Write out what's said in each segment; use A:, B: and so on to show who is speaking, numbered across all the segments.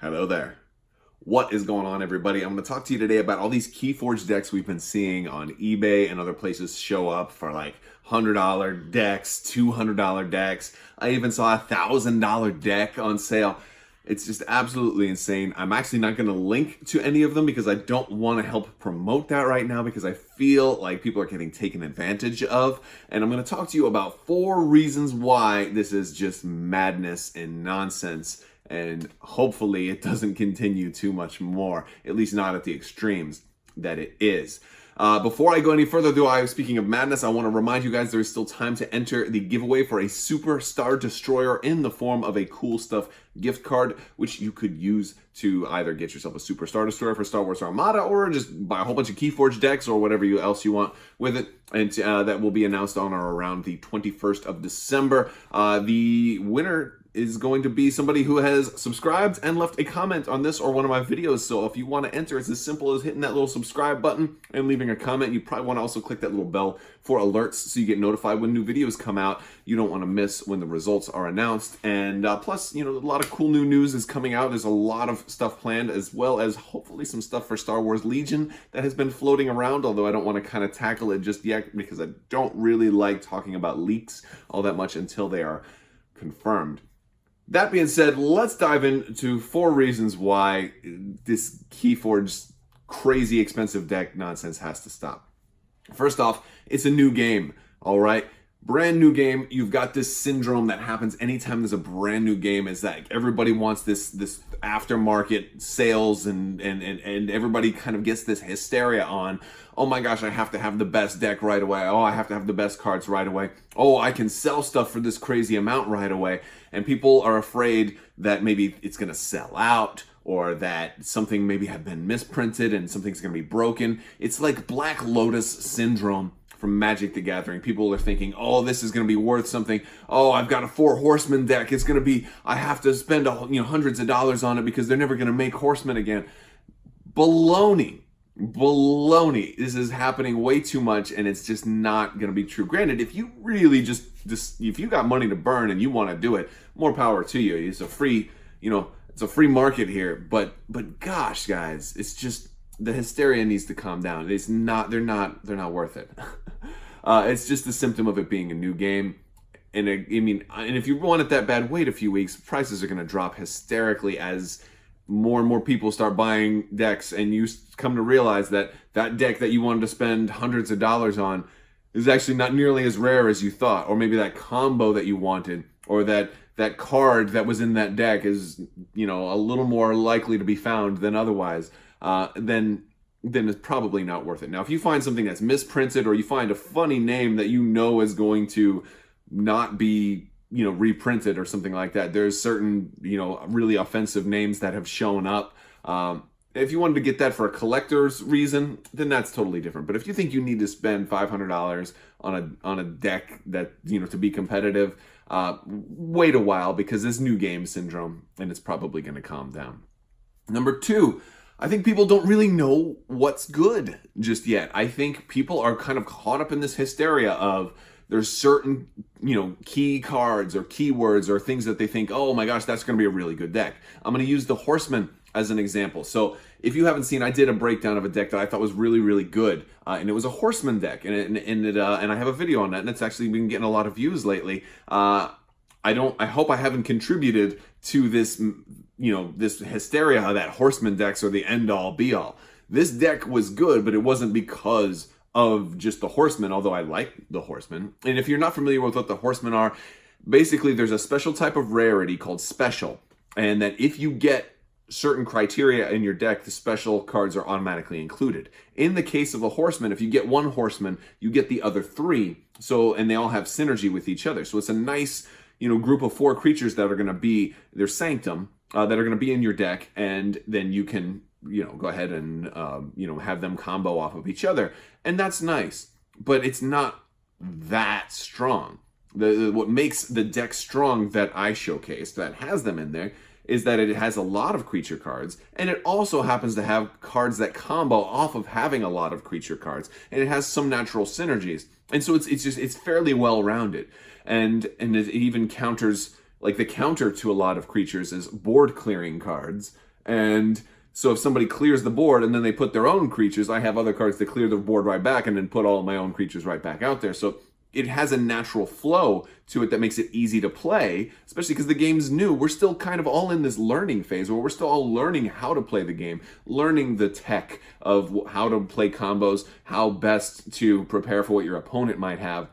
A: Hello there. What is going on, everybody? I'm going to talk to you today about all these KeyForge decks we've been seeing on eBay and other places show up for like $100 decks, $200 decks. I even saw a $1,000 deck on sale. It's just absolutely insane. I'm actually not going to link to any of them because I don't want to help promote that right now because I feel like people are getting taken advantage of. And I'm going to talk to you about 4 reasons why this is just madness and nonsense. And hopefully it doesn't continue too much more, at least not at the extremes that it is. Before I go any further, though, speaking of madness, I want to remind you guys there is still time to enter the giveaway for a Superstar Destroyer in the form of a Cool Stuff gift card, which you could use to either get yourself a Superstar Destroyer for Star Wars Armada or just buy a whole bunch of KeyForge decks or whatever else you want with it. And that will be announced on or around the 21st of December. The winner is going to be somebody who has subscribed and left a comment on this or one of my videos. So if you want to enter, it's as simple as hitting that little subscribe button and leaving a comment. You probably want to also click that little bell for alerts so you get notified when new videos come out. You don't want to miss when the results are announced. And plus, a lot of cool new news is coming out. There's a lot of stuff planned, as well as hopefully some stuff for Star Wars Legion that has been floating around, although I don't want to kind of tackle it just yet because I don't really like talking about leaks all that much until they are confirmed. That being said, let's dive into 4 reasons why this KeyForge crazy expensive deck nonsense has to stop. First off, it's a new game, all right? Brand new game. You've got this syndrome that happens anytime there's a brand new game, is that everybody wants this aftermarket sales and everybody kind of gets this hysteria on, oh my gosh, I have to have the best deck right away. Oh, I have to have the best cards right away. Oh, I can sell stuff for this crazy amount right away. And people are afraid that maybe it's going to sell out or that something maybe had been misprinted and something's going to be broken. It's like Black Lotus syndrome from Magic the Gathering. People are thinking, oh, this is going to be worth something. Oh, I've got a 4 Horsemen deck. It's going to be, I have to spend hundreds of dollars on it because they're never going to make Horsemen again. Baloney. This is happening way too much, and it's just not going to be true. Granted, if you really just if you got money to burn and you want to do it, more power to you. It's a free, it's a free market here. But gosh, guys, it's just the hysteria needs to calm down. It's not. They're not worth it. It's just a symptom of it being a new game. And and if you want it that bad, wait a few weeks. Prices are going to drop hysterically as more and more people start buying decks, and you come to realize that deck that you wanted to spend hundreds of dollars on is actually not nearly as rare as you thought, or maybe that combo that you wanted, or that card that was in that deck is a little more likely to be found than otherwise. Then it's probably not worth it. Now, if you find something that's misprinted, or you find a funny name that is going to not be reprinted or something like that, there's certain really offensive names that have shown up. If you wanted to get that for a collector's reason, then that's totally different. But if you think you need to spend $500 on a deck that to be competitive, wait a while, because this new game syndrome, and it's probably going to calm down. Number 2, I think people don't really know what's good just yet. I think people are kind of caught up in this hysteria of there's certain, key cards or keywords or things that they think, oh my gosh, that's going to be a really good deck. I'm going to use the Horseman as an example. So if you haven't seen, I did a breakdown of a deck that I thought was really, really good. And it was a Horseman deck. And I have a video on that, and it's actually been getting a lot of views lately. I hope I haven't contributed to this, this hysteria that Horseman decks are the end all be all. This deck was good, but it wasn't because of just the Horsemen, although I like the Horsemen. And if you're not familiar with what the Horsemen are, basically there's a special type of rarity called Special, and that if you get certain criteria in your deck, the special cards are automatically included. In the case of a Horseman, if you get 1 Horseman, you get the other 3, and they all have synergy with each other. So it's a nice, group of 4 creatures that are going to be their Sanctum, that are going to be in your deck, and then you can go ahead and, have them combo off of each other. And that's nice, but it's not that strong. What makes the deck strong that I showcased, that has them in there, is that it has a lot of creature cards, and it also happens to have cards that combo off of having a lot of creature cards, and it has some natural synergies. And so it's fairly well-rounded. And it even counters, like the counter to a lot of creatures is board clearing cards. And so if somebody clears the board and then they put their own creatures, I have other cards to clear the board right back and then put all of my own creatures right back out there. So it has a natural flow to it that makes it easy to play, especially because the game's new. We're still kind of all in this learning phase where we're still all learning how to play the game, learning the tech of how to play combos, how best to prepare for what your opponent might have,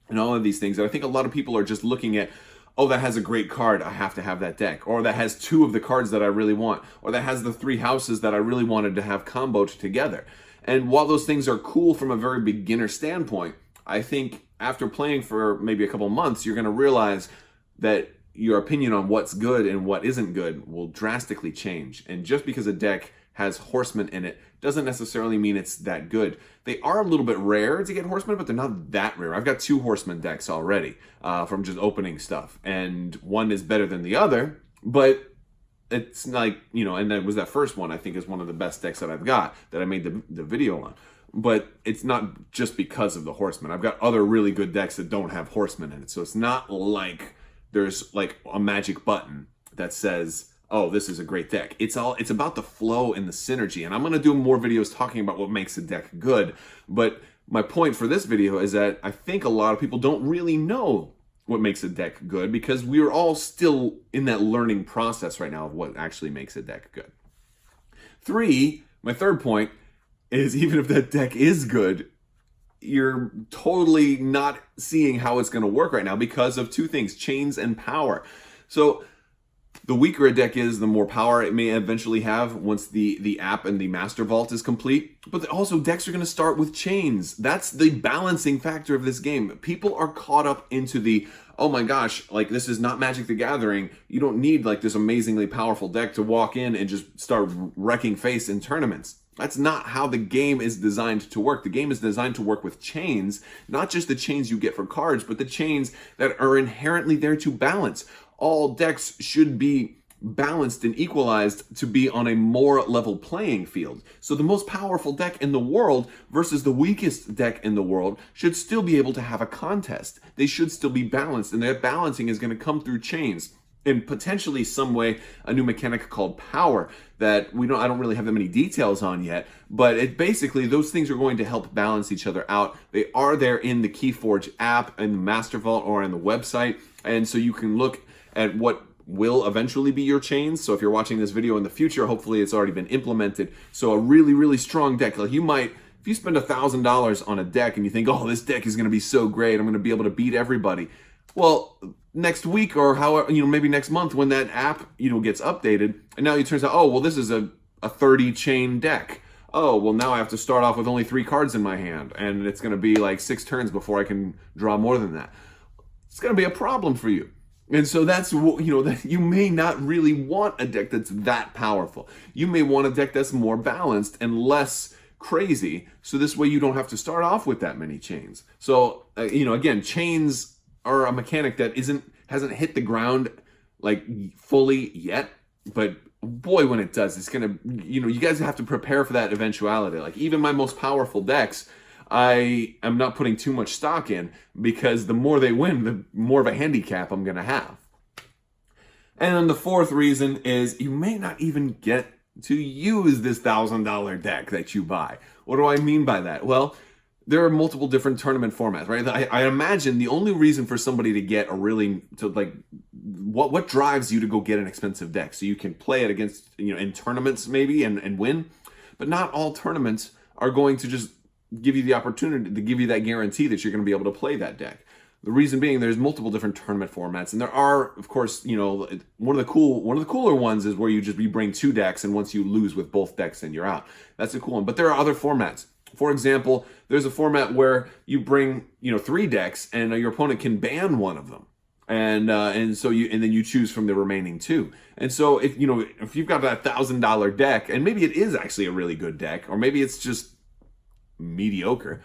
A: and all of these things. And I think a lot of people are just looking at, oh, that has a great card, I have to have that deck. Or that has 2 of the cards that I really want. Or that has the 3 houses that I really wanted to have comboed together. And while those things are cool from a very beginner standpoint, I think after playing for maybe a couple months, you're going to realize that your opinion on what's good and what isn't good will drastically change. And just because a deck has horsemen in it doesn't necessarily mean it's that good. They are a little bit rare to get horsemen, but they're not that rare. I've got 2 horsemen decks already from just opening stuff, and one is better than the other, but it's like, and that was that first one, I think, is one of the best decks that I've got that I made the video on. But it's not just because of the horsemen. I've got other really good decks that don't have horsemen in it. So it's not like there's like a magic button that says, oh, this is a great deck. It's about the flow and the synergy. And I'm going to do more videos talking about what makes a deck good. But my point for this video is that I think a lot of people don't really know what makes a deck good, because we're all still in that learning process right now of what actually makes a deck good. My third point is, even if that deck is good, you're totally not seeing how it's going to work right now because of 2 things, chains and power. So the weaker a deck is, the more power it may eventually have once the app and the master vault is complete. But also, decks are going to start with chains. That's the balancing factor of this game. People are caught up into the, oh my gosh, like, this is not Magic the Gathering. You don't need like this amazingly powerful deck to walk in and just start wrecking face in tournaments. That's not how the game is designed to work. The game is designed to work with chains, not just the chains you get for cards, but the chains that are inherently there to balance. All decks should be balanced and equalized to be on a more level playing field. So the most powerful deck in the world versus the weakest deck in the world should still be able to have a contest. They should still be balanced, and that balancing is going to come through chains. In potentially some way, a new mechanic called power that I don't really have that many details on yet, but it basically, those things are going to help balance each other out. They are there in the KeyForge app, in the Master Vault, or on the website, and so you can look at what will eventually be your chains. So if you're watching this video in the future, hopefully it's already been implemented. So a really, really strong deck, like if you spend $1,000 on a deck and you think, oh, this deck is going to be so great, I'm going to be able to beat everybody. Well, next week, or however, maybe next month, when that app, gets updated, and now it turns out, oh, well, this is a 30 chain deck. Oh, well, now I have to start off with only 3 cards in my hand, and it's going to be like 6 turns before I can draw more than that. It's going to be a problem for you. And so that's, that you may not really want a deck that's that powerful. You may want a deck that's more balanced and less crazy, so this way you don't have to start off with that many chains. So, again, chains are a mechanic that hasn't hit the ground like fully yet, but boy, when it does, it's gonna, you guys have to prepare for that eventuality. Like, even my most powerful decks, I am not putting too much stock in, because the more they win, the more of a handicap I'm gonna have. And then the fourth reason is, you may not even get to use this $1,000 deck that you buy. What do I mean by that? Well, there are multiple different tournament formats, right? I imagine the only reason for somebody to get what drives you to go get an expensive deck, so you can play it against, in tournaments maybe and win, but not all tournaments are going to just give you the opportunity to give you that guarantee that you're going to be able to play that deck. The reason being, there's multiple different tournament formats, and there are, of course, one of the cooler ones is where you bring 2 decks, and once you lose with both decks, then you're out. That's a cool one. But there are other formats. For example, there's a format where you bring 3 decks, and your opponent can ban one of them, and then you choose from the remaining 2. And so if you've got that $1,000 deck, and maybe it is actually a really good deck, or maybe it's just mediocre.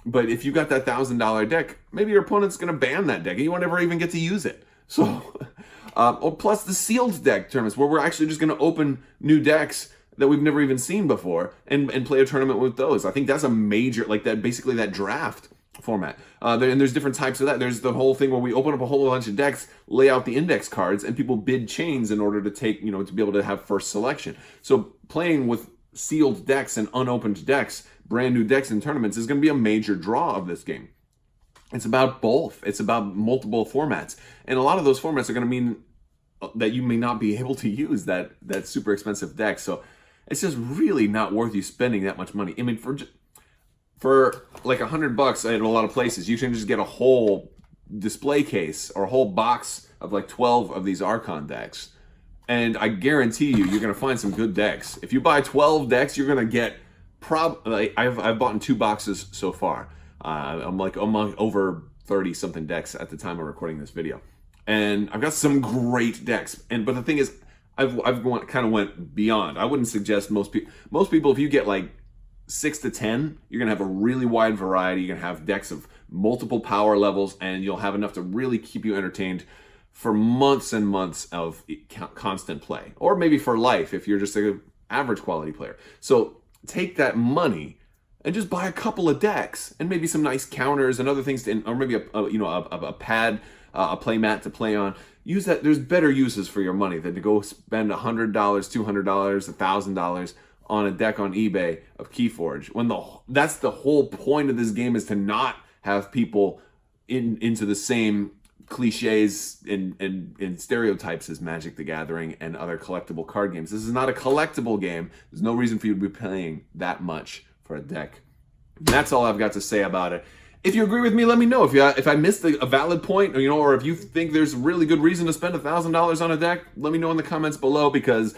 A: But if you got that $1,000 deck, maybe your opponent's going to ban that deck and you won't ever even get to use it. So, plus the sealed deck tournaments, where we're actually just going to open new decks that we've never even seen before and play a tournament with those. I think that's a major, basically that draft format. And there's different types of that. There's the whole thing where we open up a whole bunch of decks, lay out the index cards, and people bid chains in order to take, to be able to have first selection. So playing with sealed decks and unopened decks, brand new decks in tournaments, is going to be a major draw of this game. It's about both. It's about multiple formats. And a lot of those formats are going to mean that you may not be able to use that super expensive deck. So it's just really not worth you spending that much money. I mean, for like $100 at a lot of places, you can just get a whole display case or a whole box of like 12 of these Archon decks. And I guarantee you're going to find some good decks. If you buy 12 decks, you're going to get I've bought in 2 boxes so far. I'm over 30 something decks at the time of recording this video. And I've got some great decks. But the thing is, I've went beyond. I wouldn't suggest most people, if you get like 6 to 10, you're gonna have a really wide variety. You're gonna have decks of multiple power levels, and you'll have enough to really keep you entertained for months and months of constant play, or maybe for life if you're just an average quality player. So take that money and just buy a couple of decks and maybe some nice counters and other things, or maybe a pad, a play mat to play on. Use that. There's better uses for your money than to go spend $100, $200, $1,000 on a deck on eBay of KeyForge. That's the whole point of this game, is to not have people into the same cliches and stereotypes as Magic the Gathering and other collectible card games. This is not a collectible game. There's no reason for you to be paying that much for a deck. And that's all I've got to say about it. If you agree with me, let me know. If I missed a valid point, or if you think there's a really good reason to spend $1,000 on a deck, let me know in the comments below, because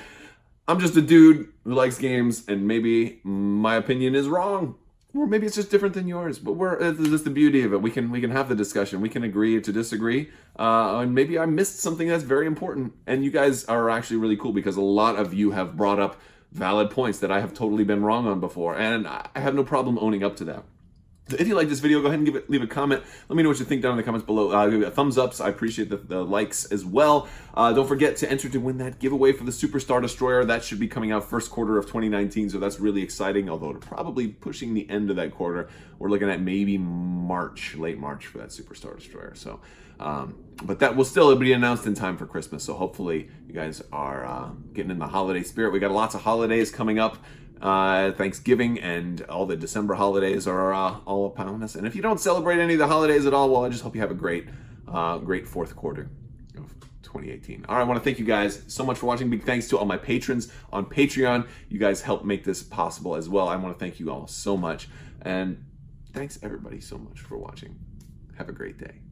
A: I'm just a dude who likes games, and maybe my opinion is wrong, or maybe it's just different than yours. But this is the beauty of it. We can have the discussion. We can agree to disagree, and maybe I missed something that's very important. And you guys are actually really cool, because a lot of you have brought up valid points that I have totally been wrong on before, and I have no problem owning up to that. So if you like this video, go ahead and leave a comment. Let me know what you think down in the comments below. Give it a thumbs up. So I appreciate the likes as well. Don't forget to enter to win that giveaway for the Superstar Destroyer. That should be coming out first quarter of 2019, so that's really exciting, although it's probably pushing the end of that quarter. We're looking at maybe late March for that Superstar Destroyer. So, but that will still be announced in time for Christmas, so hopefully you guys are getting in the holiday spirit. We got lots of holidays coming up. Thanksgiving and all the December holidays are all upon us. And if you don't celebrate any of the holidays at all, well, I just hope you have a great fourth quarter of 2018. All right, I want to thank you guys so much for watching. Big thanks to all my patrons on Patreon. You guys help make this possible as well. I want to thank you all so much. And thanks everybody so much for watching. Have a great day.